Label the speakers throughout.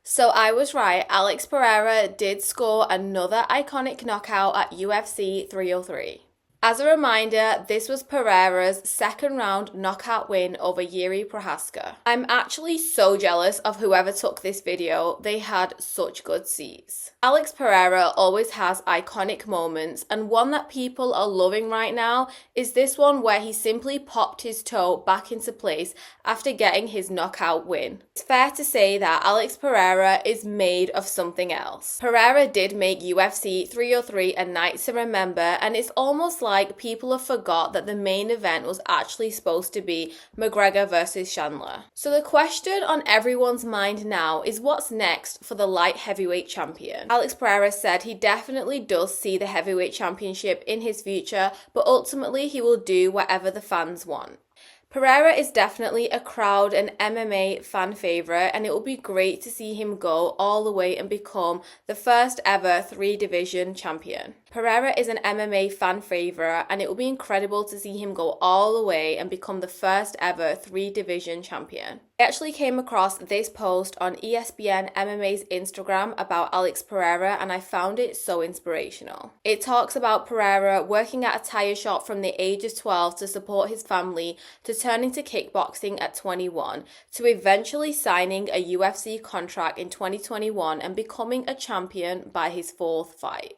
Speaker 1: So I was right, Alex Pereira did score another iconic knockout at UFC 303. As a reminder, this was Pereira's second round knockout win over Jiří Procházka. I'm actually so jealous of whoever took this video, they had such good seats. Alex Pereira always has iconic moments, and one that people are loving right now is this one where he simply popped his toe back into place after getting his knockout win. It's fair to say that Alex Pereira is made of something else. Pereira did make UFC 303 a night to remember, and it's almost like people have forgot that the main event was actually supposed to be McGregor versus Chandler. So the question on everyone's mind now is what's next for the light heavyweight champion? Alex Pereira said he definitely does see the heavyweight championship in his future, but ultimately he will do whatever the fans want. Pereira is definitely a crowd and MMA fan favourite, and it will be great to see him go all the way and become the first ever 3-division champion. Pereira is an MMA fan favourite, and it will be incredible to see him go all the way and become the first ever 3-division champion. I actually came across this post on ESPN MMA's Instagram about Alex Pereira, and I found it so inspirational. It talks about Pereira working at a tyre shop from the age of 12 to support his family, to turning to kickboxing at 21, to eventually signing a UFC contract in 2021 and becoming a champion by his 4th fight.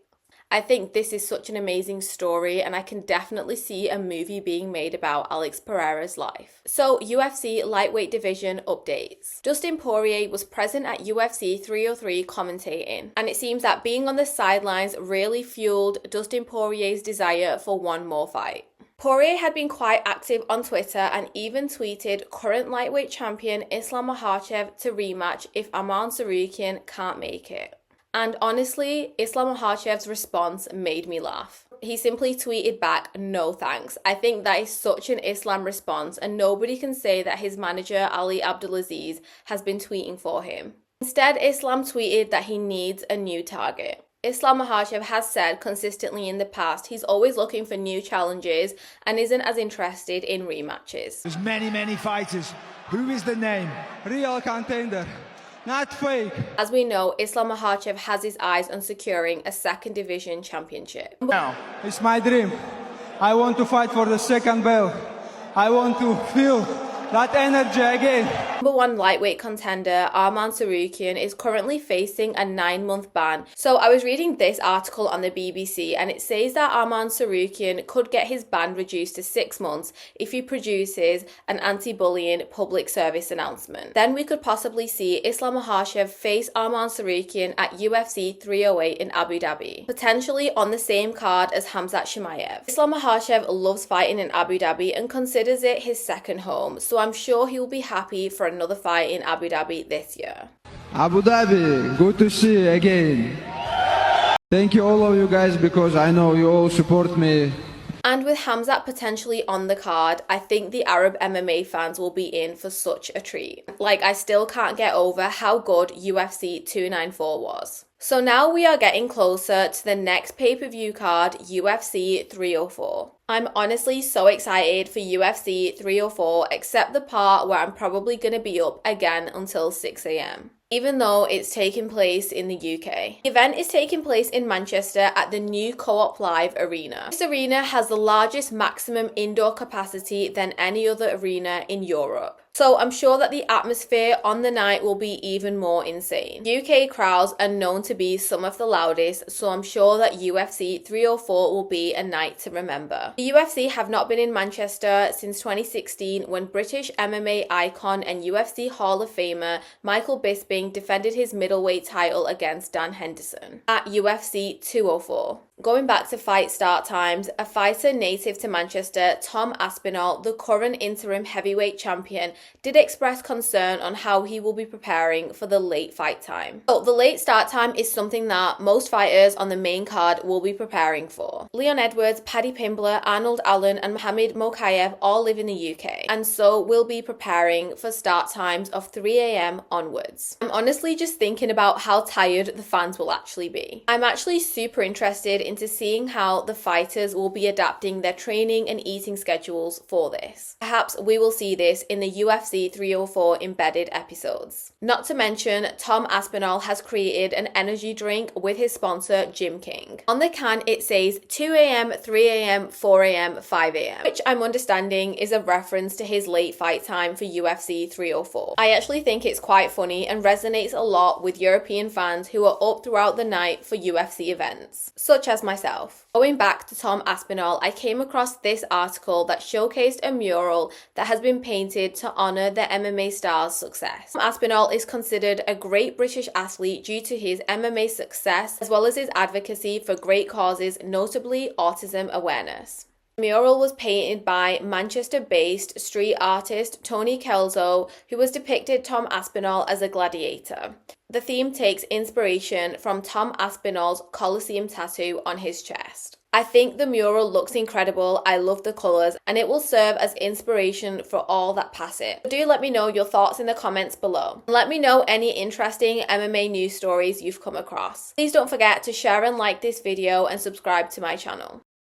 Speaker 1: I think this is such an amazing story, and I can definitely see a movie being made about Alex Pereira's life. So, UFC lightweight division updates. Dustin Poirier was present at UFC 303 commentating, and it seems that being on the sidelines really fueled Dustin Poirier's desire for one more fight. Poirier had been quite active on Twitter and even tweeted current lightweight champion Islam Makhachev to rematch if Arman Tsarukyan can't make it. And honestly, Islam Makhachev's response made me laugh. He simply tweeted back, "No thanks." I think that is such an Islam response, and nobody can say that his manager Ali Abdulaziz has been tweeting for him. Instead, Islam tweeted that he needs a new target. Islam Makhachev has said consistently in the past he's always looking for new challenges and isn't as interested in rematches.
Speaker 2: There's many fighters. Who is the name? Real contender. Not fake.
Speaker 1: As we know, Islam Makhachev has his eyes on securing a 2nd division championship.
Speaker 2: Now, it's my dream. I want to fight for the 2nd belt. I want to feel that energy again.
Speaker 1: Number 1 lightweight contender Arman Tsarukyan is currently facing a 9-month ban. So I was reading this article on the BBC, and it says that Arman Tsarukyan could get his ban reduced to 6 months if he produces an anti-bullying public service announcement. Then we could possibly see Islam Makhachev face Arman Tsarukyan at UFC 308 in Abu Dhabi, potentially on the same card as Khamzat Chimaev. Islam Makhachev loves fighting in Abu Dhabi and considers it his second home, so I'm sure he will be happy for another fight in Abu Dhabi this year.
Speaker 3: Abu Dhabi, good to see you again. Thank you all of you guys, because I know you all support me.
Speaker 1: And with Khamzat potentially on the card, I think the Arab MMA fans will be in for such a treat. Like, I still can't get over how good UFC 294 was. So now we are getting closer to the next pay-per-view card, UFC 304. I'm honestly so excited for UFC 304, except the part where I'm probably going to be up again until 6 a.m. even though it's taking place in the UK. The event is taking place in Manchester at the new Co-op Live Arena. This arena has the largest maximum indoor capacity than any other arena in Europe. So I'm sure that the atmosphere on the night will be even more insane. UK crowds are known to be some of the loudest, so I'm sure that UFC 304 will be a night to remember. The UFC have not been in Manchester since 2016, when British MMA icon and UFC Hall of Famer Michael Bisping defended his middleweight title against Dan Henderson at UFC 204. Going back to fight start times, a fighter native to Manchester, Tom Aspinall, the current interim heavyweight champion, did express concern on how he will be preparing for the late fight time. So the late start time is something that most fighters on the main card will be preparing for. Leon Edwards, Paddy Pimblett, Arnold Allen and Mohamed Mokaev all live in the UK, and so will be preparing for start times of 3 a.m. onwards. I'm honestly just thinking about how tired the fans will actually be. I'm actually super interested into seeing how the fighters will be adapting their training and eating schedules for this. Perhaps we will see this in the UFC 304 embedded episodes. Not to mention, Tom Aspinall has created an energy drink with his sponsor, Gym King. On the can, it says 2 a.m., 3 a.m., 4 a.m., 5 a.m., which I'm understanding is a reference to his late fight time for UFC 304. I actually think it's quite funny and resonates a lot with European fans who are up throughout the night for UFC events, such as myself. Going back to Tom Aspinall, I came across this article that showcased a mural that has been painted to honor the MMA star's success. Tom Aspinall is considered a great British athlete due to his MMA success, as well as his advocacy for great causes, notably autism awareness. The mural was painted by Manchester-based street artist Tony Kelso, who has depicted Tom Aspinall as a gladiator. The theme takes inspiration from Tom Aspinall's Colosseum tattoo on his chest. I think the mural looks incredible, I love the colours, and it will serve as inspiration for all that pass it. Do let me know your thoughts in the comments below. Let me know any interesting MMA news stories you've come across. Please don't forget to share and like this video and subscribe to my channel.